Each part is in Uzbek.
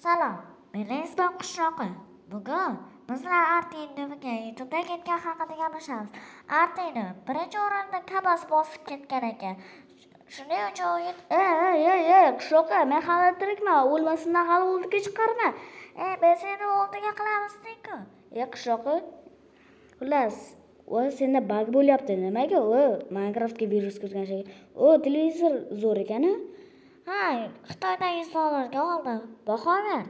Salom, mening ismim Qishloqi. Bugun bizlar Artino'ga YouTube'da ketgan haqida gaplashamiz. Artino birinchi o'rinda Kabas bosib ketgan ekan. Shuning uchun o'yin Qishloqi, men hali tirikman, o'lmasimdan hali o'ldiga chiqarma. men seni o'rniga qilamiz-ku. Qishloqi, xullas, senda bug bo'lyapti. Nimaga? Minecraftga virus kirgan shay. Televizor zo'r ekan-a? Xitoydan $100 oldim. Baho ber.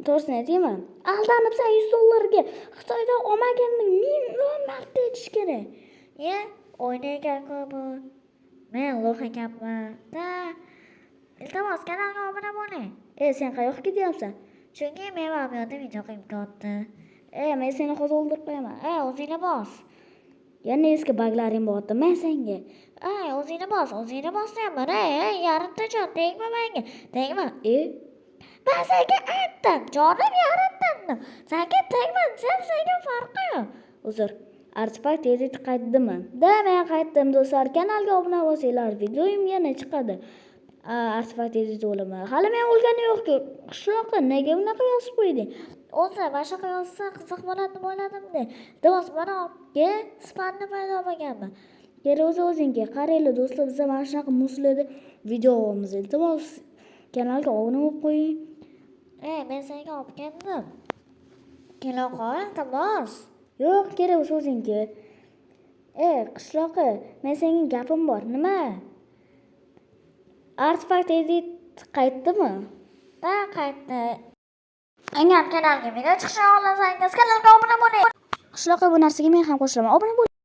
To'g'risini aytaymi? Aldanibsan $100 Xitoydan olmaganni million marta aytish kerak. O'ynaygan-ku bu. Men ulug' ekanman. Iltimos, kanalga obuna bo'ling. Sen qayoqqa ketyapsan? Chunki men bu yerda video qilib ketdi. Men seni hozir o'ldirib qo'yaman. O'zingni bos. Yana eski baglaring bo'lyapti. Men senga. O'zingni bosmayapman. Yarimta jon tegma menga. Tegma. Ben senga aytdim. Jonim yarimta. Senga tegma. Senga farqi yo'q. Uzr. Artefakt edit qaytdimi? Men qaytdim do'stlar. Kanalga obuna bo'lsanglar, videoyim yana chiqadi. Artefakt edit o'laman. Hali men o'lgani yo'q-ku. Qishloqi, nega bunaqa yozib qo'yding? O'zi, boshqa yozsa qiziq bo'ladi deb o'yladim-da. Do'st, mana opga spamni paydo bo'lganman. Kerak o'zingga. Qaranglar do'stlar, biz mana shunaqa muslarda video olamiz. Iltimos, kanalga obuna bo'lib qo'ying. Men senga olib keldim. Kela qol, iltimos. Yo'q, kerak o'zingga. Qishloqi, men senga gapim bor. Nima? Artefakt edit qaytdimi? Qaytdi. Agar kanalga video chiqishini xohlasangiz, kanalga obuna bo'ling. Qishloqi, bu narsaga men ham qo'shilaman. Obuna bo'ling.